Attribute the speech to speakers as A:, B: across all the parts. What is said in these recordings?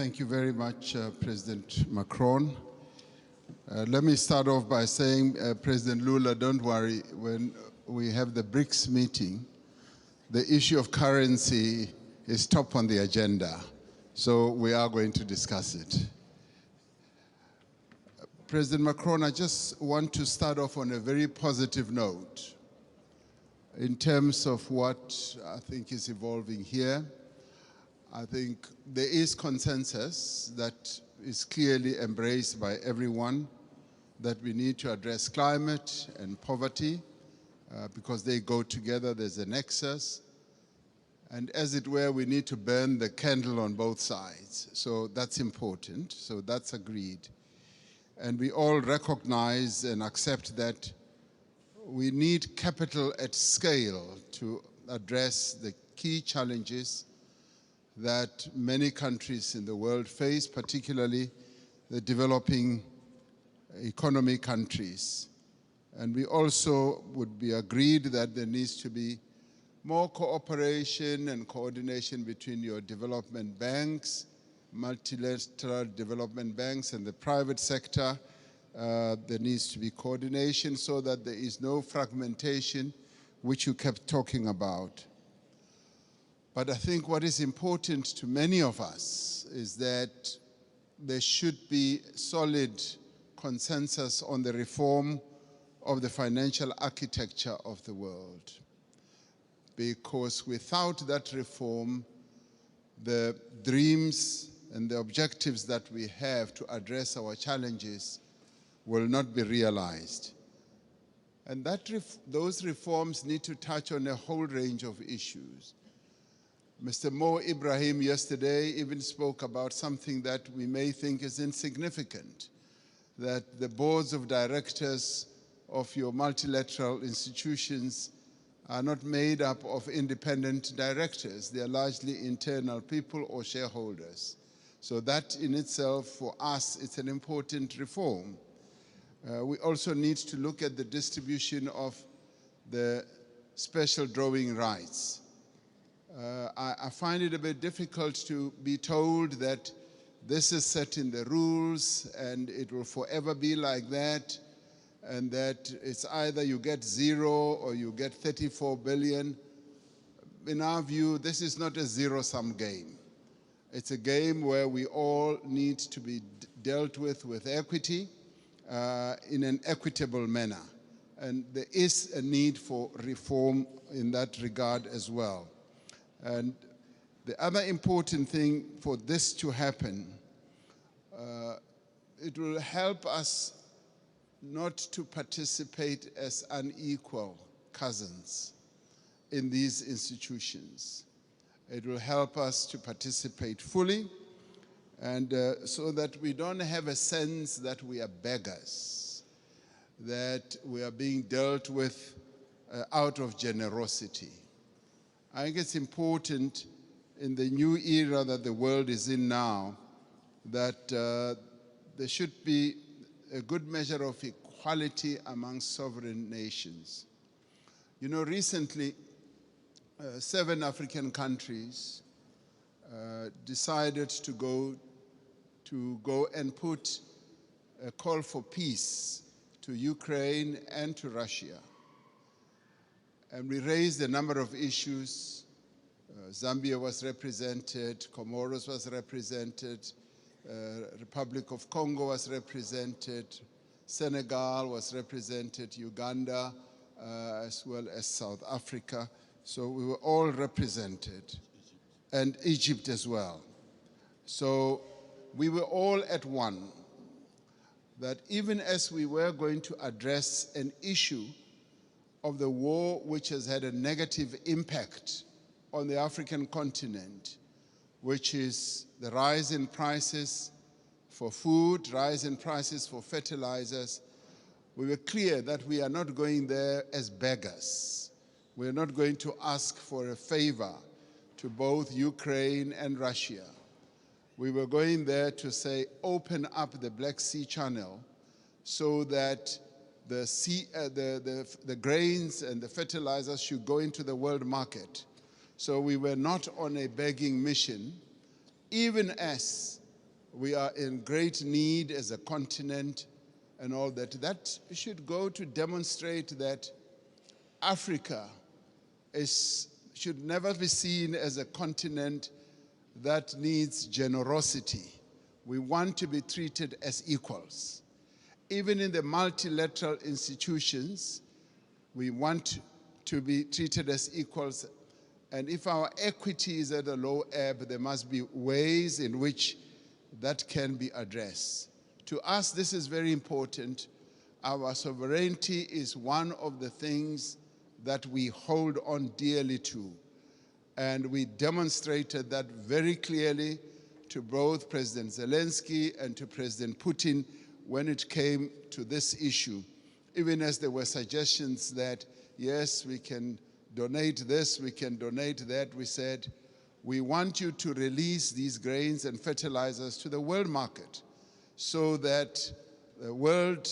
A: Thank you very much, President Macron. Let me start off by saying, President Lula, don't worry, when we have the BRICS meeting, the issue of currency is top on the agenda, so we are going to discuss it. President Macron, I just want to start off on a very positive note in terms of what I think is evolving here. I think there is consensus that is clearly embraced by everyone that we need to address climate and poverty because they go together, there's a nexus. And as it were, we need to burn the candle on both sides. So that's important, so that's agreed. And we all recognize and accept that we need capital at scale to address the key challenges that many countries in the world face, particularly the developing economy countries. And we also would be agreed that there needs to be more cooperation and coordination between your development banks, multilateral development banks, and the private sector. There needs to be coordination so that there is no fragmentation, which you kept talking about. But I think what is important to many of us is that there should be solid consensus on the reform of the financial architecture of the world. Because without that reform, the dreams and the objectives that we have to address our challenges will not be realized. And those reforms need to touch on a whole range of issues. Mr. Mo Ibrahim yesterday even spoke about something that we may think is insignificant, that the boards of directors of your multilateral institutions are not made up of independent directors. They are largely internal people or shareholders. So that in itself, for us, it's an important reform. We also need to look at the distribution of the special drawing rights. I find it a bit difficult to be told that this is set in the rules and it will forever be like that, and that it's either you get 0 or you get 34 billion. In our view, this is not a zero-sum game. It's a game where we all need to be dealt with equity in an equitable manner. And there is a need for reform in that regard as well. And the other important thing for this to happen, it will help us not to participate as unequal cousins in these institutions. It will help us to participate fully, and so that we don't have a sense that we are beggars, that we are being dealt with out of generosity. I think it's important in the new era that the world is in now that there should be a good measure of equality among sovereign nations. You know, recently, 7 African countries decided to go and put a call for peace to Ukraine and to Russia. And we raised a number of issues. Zambia was represented, Comoros was represented, Republic of Congo was represented, Senegal was represented, Uganda, as well as South Africa. So we were all represented, and Egypt as well. So we were all at one, that even as we were going to address an issue of the war which has had a negative impact on the African continent, which is the rise in prices for food, rise in prices for fertilizers, we were clear that we are not going there as beggars. We are not going to ask for a favor to both Ukraine and Russia. We were going there to say, open up the Black Sea Channel so that the grains and the fertilizers should go into the world market. So we were not on a begging mission, even as We are in great need as a continent and all that. That should go to demonstrate that Africa should never be seen as a continent that needs generosity. We want to be treated as equals. Even in the multilateral institutions, we want to be treated as equals. And if our equity is at a low ebb, there must be ways in which that can be addressed. To us, this is very important. Our sovereignty is one of the things that we hold on dearly to. And we demonstrated that very clearly to both President Zelensky and to President Putin when it came to this issue. Even as there were suggestions that, yes, we can donate this, we can donate that, we said, we want you to release these grains and fertilizers to the world market so that the world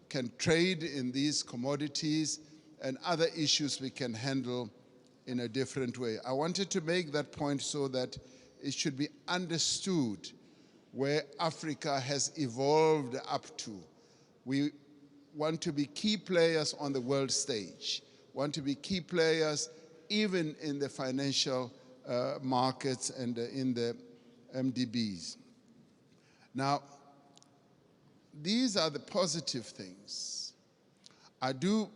A: can trade in these commodities and other issues we can handle in a different way. I wanted to make that point so that it should be understood where Africa has evolved up to. We want to be key players on the world stage, want to be key players even in the financial markets and in the MDBs. Now, these are the positive things. I do,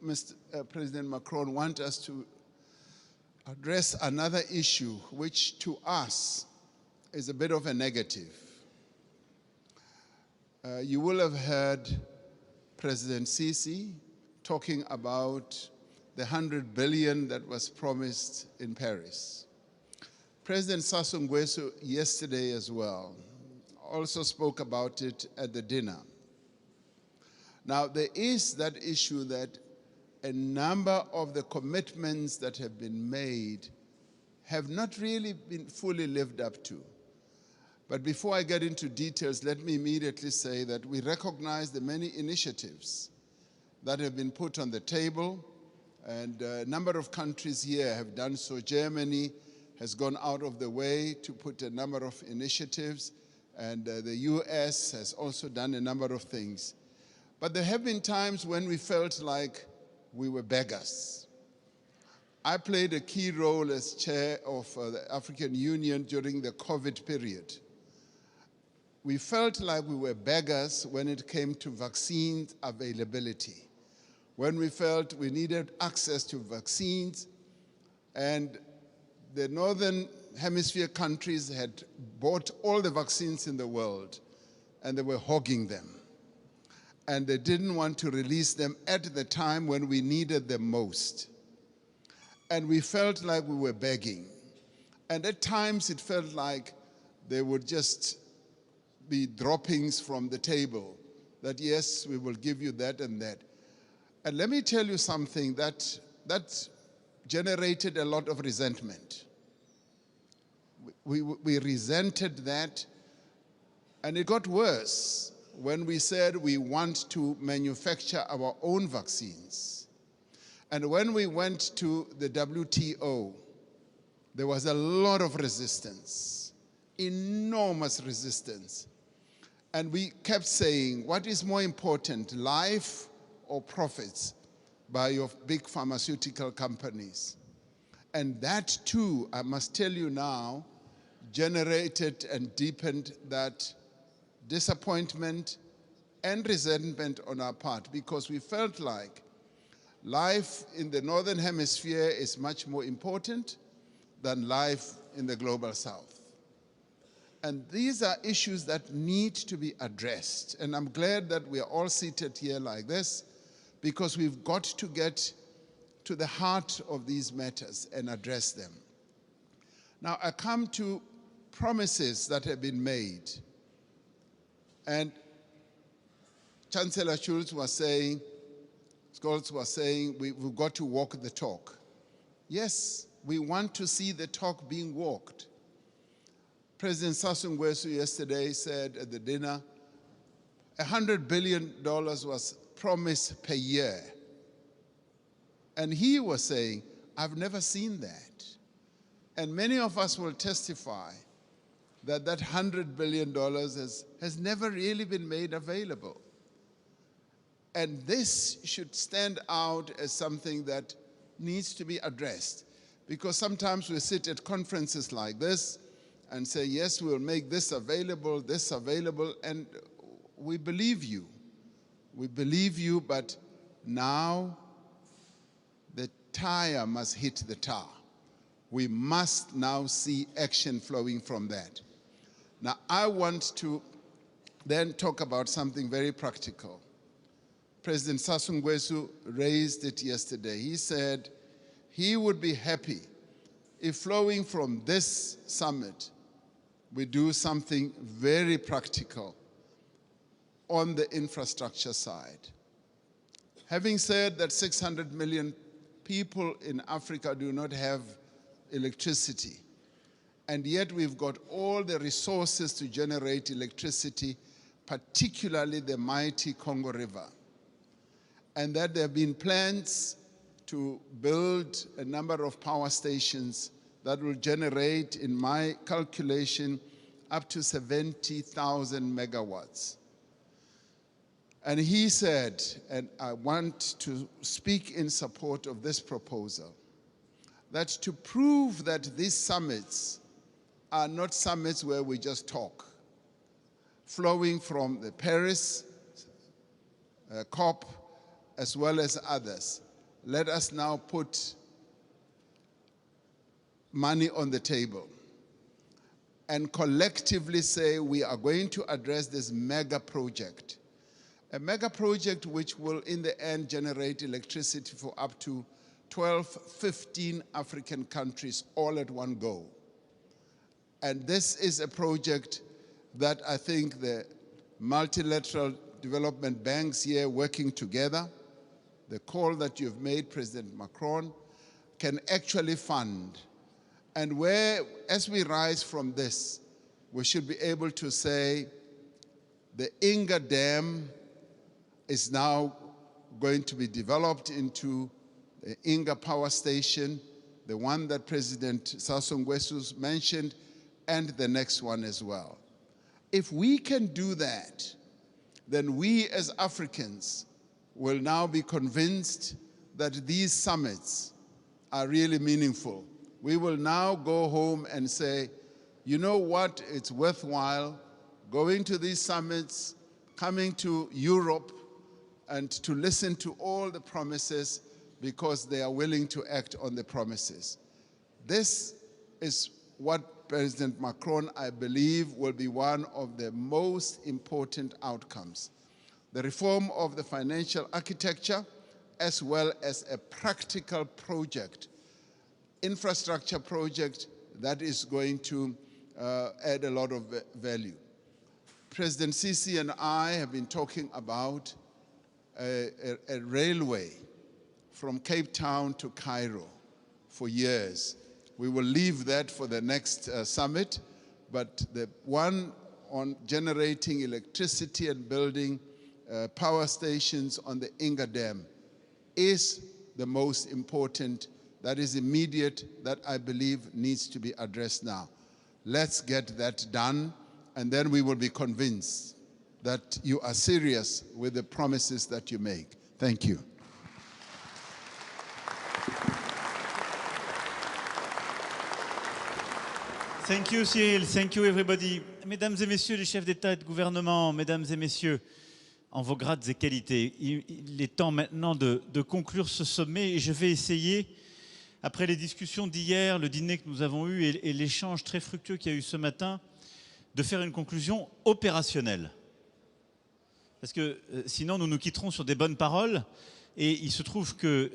A: Mr. President Macron, want us to address another issue which to us is a bit of a negative. You will have heard President Sisi talking about the 100 billion that was promised in Paris. President Sassou Nguesso yesterday as well also spoke about it at the dinner. Now, there is that issue that a number of the commitments that have been made have not really been fully lived up to. But before I get into details, let me immediately say that we recognize the many initiatives that have been put on the table, and a number of countries here have done so. Germany has gone out of the way to put a number of initiatives, and the US has also done a number of things. But there have been times when we felt like we were beggars. I played a key role as chair of the African Union during the COVID period. We felt like we were beggars when it came to vaccine availability, when we felt we needed access to vaccines, and the Northern Hemisphere countries had bought all the vaccines in the world, and they were hogging them. And they didn't want to release them at the time when we needed them most. And we felt like we were begging. And at times it felt like they would just be droppings from the table, that yes, we will give you that and that. And let me tell you something that generated a lot of resentment. We resented that, and it got worse when we said we want to manufacture our own vaccines. And when we went to the WTO, there was a lot of resistance, enormous resistance. And we kept saying, what is more important, life or profits by your big pharmaceutical companies? And that too, I must tell you now, generated and deepened that disappointment and resentment on our part, because we felt like life in the Northern Hemisphere is much more important than life in the global South. And these are issues that need to be addressed. And I'm glad that we are all seated here like this, because we've got to get to the heart of these matters and address them. Now, I come to promises that have been made. And Chancellor Scholz was saying, we've got to walk the talk. Yes, we want to see the talk being walked. President Sassou Nguesso yesterday said at the dinner, $100 billion was promised per year. And he was saying, I've never seen that. And many of us will testify that that $100 billion has never really been made available. And this should stand out as something that needs to be addressed. Because sometimes we sit at conferences like this and say, yes, we'll make this available, and we believe you. We believe you, but now the tire must hit the tar. We must now see action flowing from that. Now, I want to then talk about something very practical. President Sassou Nguesso raised it yesterday. He said he would be happy if flowing from this summit, we do something very practical on the infrastructure side. Having said that 600 million people in Africa do not have electricity, and yet we've got all the resources to generate electricity, particularly the mighty Congo River, and that there have been plans to build a number of power stations that will generate, in my calculation, up to 70,000 megawatts. And he said, and I want to speak in support of this proposal, that to prove that these summits are not summits where we just talk, flowing from the Paris COP as well as others, let us now put money on the table and collectively say we are going to address this mega project. A mega project which will in the end generate electricity for up to 12, 15 African countries all at one go. And this is a project that I think the multilateral development banks here working together, the call that you've made, President Macron, can actually fund. And where, as we rise from this, we should be able to say the Inga Dam is now going to be developed into the Inga Power Station, the one that President Sassou Nguesso mentioned, and the next one as well. If we can do that, then we as Africans will now be convinced that these summits are really meaningful. We will now go home and say, you know what, it's worthwhile going to these summits, coming to Europe, and to listen to all the promises because they are willing to act on the promises. This is what President Macron, I believe, will be one of the most important outcomes. The reform of the financial architecture, as well as a practical project, infrastructure project that is going to add a lot of value. President Sisi and I have been talking about a railway from Cape Town to Cairo for years. We will leave that for the next summit, but the one on generating electricity and building power stations on the Inga Dam is the most important, that is immediate, that I believe needs to be addressed now. Let's get that done, and then we will be convinced that you are serious with the promises that you make. Thank you.
B: Thank you, Cyril. Thank you, everybody. Mesdames et messieurs les chefs d'État et de gouvernement, mesdames et messieurs, en vos grades et qualités, il est temps maintenant de conclure ce sommet et je vais essayer, après les discussions d'hier, le dîner que nous avons eu et l'échange très fructueux qu'il y a eu ce matin, de faire une conclusion opérationnelle. Parce que sinon, nous nous quitterons sur des bonnes paroles et il se trouve que